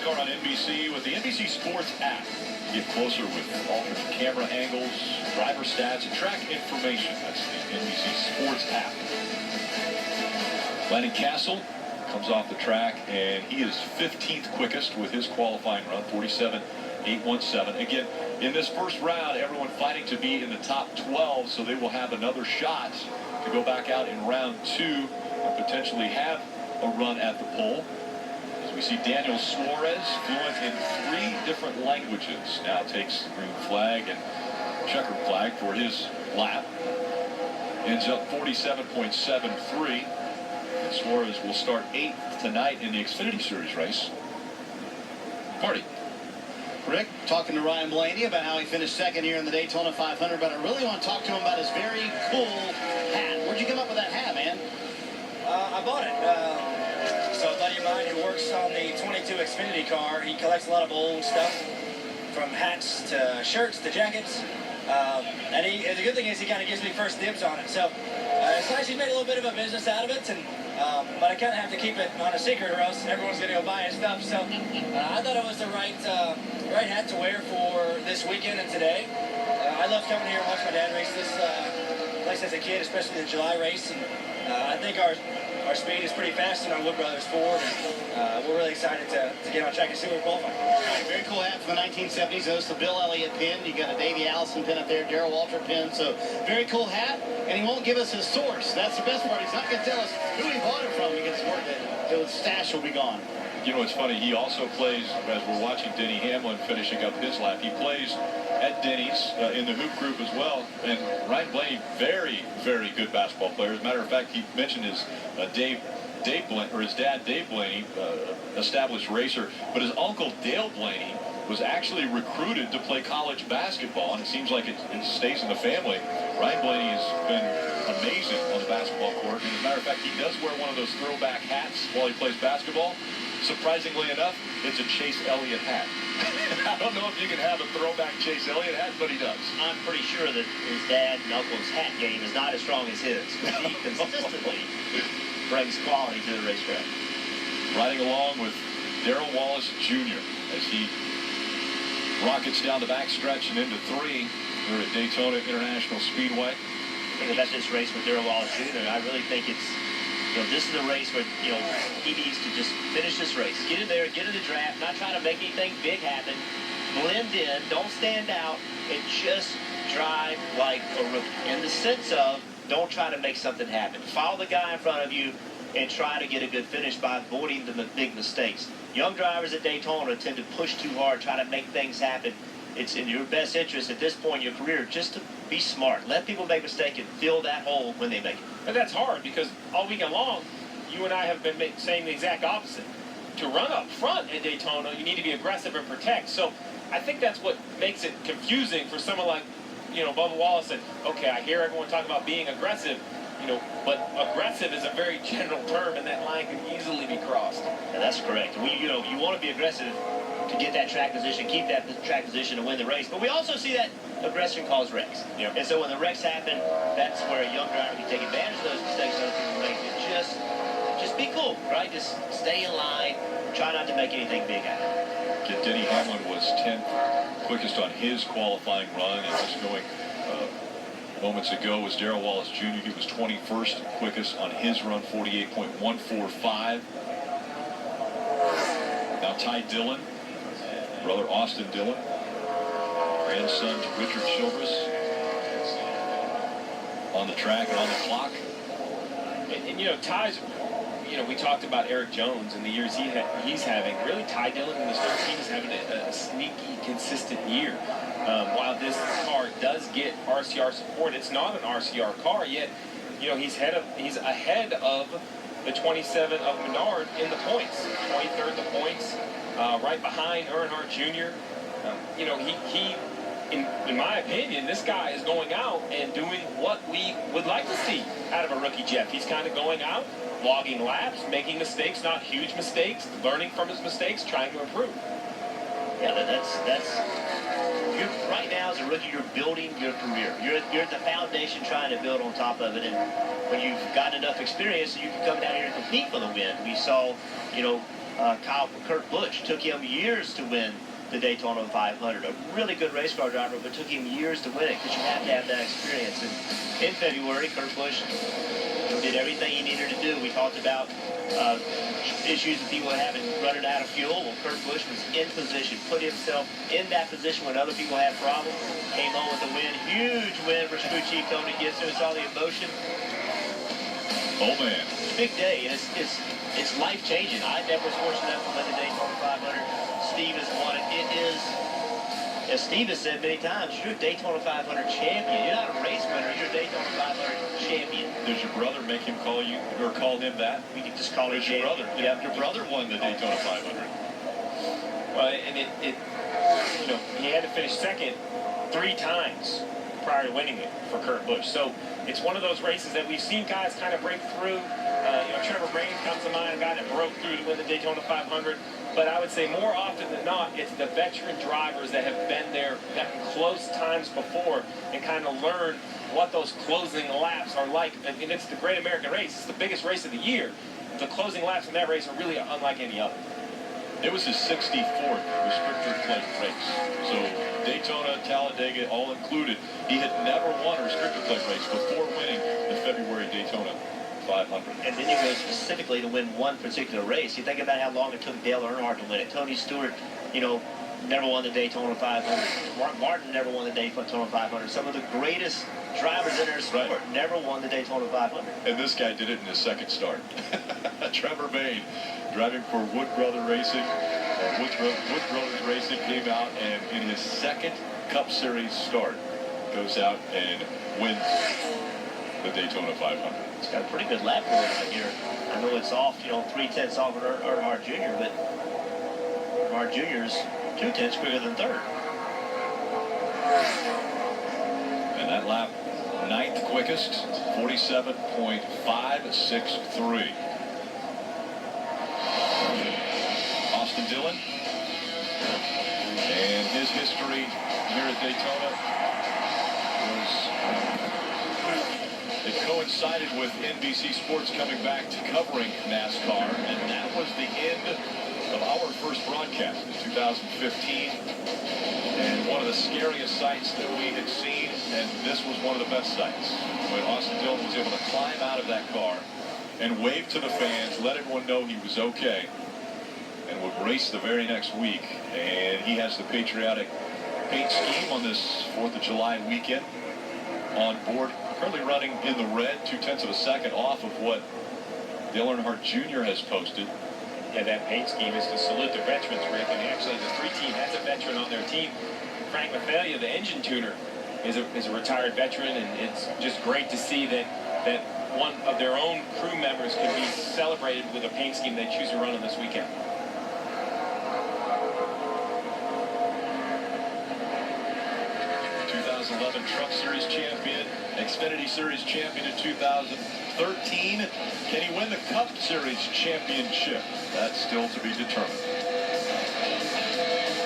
NASCAR on NBC with the NBC Sports app. Get closer with alternate camera angles, driver stats, and track information. That's the NBC Sports app. Landon Castle comes off the track, and he is 15th quickest with his qualifying run, 47.817. Again, in this first round, everyone fighting to be in the top 12, so they will have another shot to go back out in round 2 and potentially have a run at the pole. As we see Daniel Suarez, fluent in 3 different languages, now takes the green flag and checkered flag for his lap. Ends up 47.73. And Suarez will start 8th tonight in the Xfinity Series race. Party. Rick, talking to Ryan Blaney about how he finished second here in the Daytona 500, but I really want to talk to him about his very cool hat. Where'd you come up with that hat, man? I bought it. So a buddy of mine who works on the 22 Xfinity car, he collects a lot of old stuff, from hats to shirts to jackets. And the good thing is he kind of gives me first dibs on it. So it's nice he's made a little bit of a business out of it, and but I kind of have to keep it on a secret or else everyone's going to go buy his stuff. So I thought it was the right hat to wear for this weekend and today. I love coming here and watching my dad race this place as a kid, especially the July race. And I think our speed is pretty fast in our Wood Brothers Ford. And, we're really excited to get on track and see where we qualify. All right, very cool hat from the 1970s. That's the Bill Elliott pin. You got a Davey Allison pin up there, Darrell Walter pin. So very cool hat. And he won't give us his source. That's the best part. He's not going to tell us who he bought it from. He gets word that the stash will be gone. You know, it's funny. He also plays, as we're watching Denny Hamlin finishing up his lap, he plays at Denny's in the hoop group as well. And Ryan Blaney, very, very good basketball player. As a matter of fact, he mentioned his his dad, Dave Blaney, established racer. But his uncle, Dale Blaney, was actually recruited to play college basketball. And it seems like it stays in the family. Ryan Blaney has been amazing on the basketball court. And as a matter of fact, he does wear one of those throwback hats while he plays basketball. Surprisingly enough, it's a Chase Elliott hat. I don't know if you can have a throwback Chase Elliott hat, but he does. I'm pretty sure that his dad and uncle's hat game is not as strong as his. He consistently brings quality to the racetrack. Riding along with Darrell Wallace Jr. as he rockets down the backstretch and into 3 here at Daytona International Speedway. Think about this race with Darrell Wallace Jr. I really think it's, this is a race where, he needs to just finish this race. Get in there, get in the draft, not trying to make anything big happen. Blend in, don't stand out, and just drive like a rookie. In the sense of, don't try to make something happen. Follow the guy in front of you and try to get a good finish by avoiding the big mistakes. Young drivers at Daytona tend to push too hard, try to make things happen. It's in your best interest at this point in your career just to be smart. Let people make mistakes and fill that hole when they make it. But that's hard because all weekend long, you and I have been saying the exact opposite. To run up front at Daytona, you need to be aggressive and protect. So I think that's what makes it confusing for someone like, Bubba Wallace. And okay, I hear everyone talk about being aggressive, but aggressive is a very general term, and that line can easily be crossed. Yeah, that's correct. You want to be aggressive to get that track position, keep that track position to win the race. But we also see that aggression cause wrecks. Yep. And so when the wrecks happen, that's where a young driver can take advantage of those mistakes other people make. And just be cool, right? Just stay in line. Try not to make anything big happen. Denny Hamlin was 10th quickest on his qualifying run, and just going moments ago was Darrell Wallace Jr. He was 21st quickest on his run, 48.145. Now Ty Dillon, brother Austin Dillon, grandson to Richard Childress, on the track and on the clock. And Ty's, we talked about Eric Jones and the years he's having. Really, Ty Dillon in this 13 is having a sneaky, consistent year. While this car does get RCR support, it's not an RCR car yet. He's ahead of the 27 of Menard in the points, 23rd in the points, right behind Earnhardt Jr. In my opinion, this guy is going out and doing what we would like to see out of a rookie Jeff. He's kind of going out, logging laps, making mistakes, not huge mistakes, learning from his mistakes, trying to improve. Yeah, right now as a rookie, you're building your career. You're at the foundation trying to build on top of it. And when you've got enough experience, you can come down here and compete for the win. We saw, Kurt Busch. Took him years to win the Daytona 500. A really good race car driver, but took him years to win it because you have to have that experience. And in February, Kurt Busch did everything he needed to do. We talked about issues that people were having running out of fuel. Well, Kurt Busch was in position, put himself in that position when other people had problems. Came home with a win. Huge win for Crew Chief Tony Gibson. Saw the emotion. Oh, man. Big day. And it's life-changing. I never was fortunate enough to win the Daytona 500. Steve has won it. It is, as Steve has said many times, you're a Daytona 500 champion. You're not a race winner. You're a Daytona 500 champion. Does your brother make him call you, or call him that? We can just call him your brother. Yep. Your brother won the Daytona 500. Well, and you know, he had to finish second 3 times prior to winning it for Kurt Busch. So it's one of those races that we've seen guys kind of break through. You know, Trevor Brayne comes to mind, a guy that broke through to win the Daytona 500. But I would say more often than not, it's the veteran drivers that have been there, gotten close times before, and kind of learned what those closing laps are like. I mean, it's the Great American Race. It's the biggest race of the year. The closing laps in that race are really unlike any other. It was his 64th restrictor plate race. So Daytona, Talladega, all included. He had never won a restrictor plate race before winning the February Daytona 500. And then you go specifically to win one particular race. You think about how long it took Dale Earnhardt to win it. Tony Stewart, you know, never won the Daytona 500. Mark Martin never won the Daytona 500. Some of the greatest drivers in their sport never won the Daytona 500. And this guy did it in his second start. Trevor Brayne, driving for Wood Brothers Racing. Wood Brothers Racing came out, and in his second Cup Series start, goes out and wins the Daytona 500. It's got a pretty good lap going right here. I know it's off, you know, 3/10 off of Earnhardt Jr., but Earnhardt Jr. is 2/10 quicker than third. And that lap, 9th quickest, 47.563. Austin Dillon. And his history here at Daytona was, it coincided with NBC Sports coming back to covering NASCAR, and that was the end of our first broadcast in 2015. And one of the scariest sights that we had seen, and this was one of the best sights, when Austin Dillon was able to climb out of that car and wave to the fans, let everyone know he was okay, and would race the very next week. And he has the patriotic paint scheme on this 4th of July weekend on board, currently running in the red, 0.2 of a second off of what Dale Earnhardt Jr. has posted. Yeah, that paint scheme is to salute the veterans, Rick. And actually, the 3 team has a veteran on their team. Frank Mathalia, the engine tuner, is a retired veteran, and it's just great to see that one of their own crew members can be celebrated with a paint scheme they choose to run on this weekend. 2011 Truck Series champion, Xfinity Series champion in 2013. Can he win the Cup Series championship? That's still to be determined.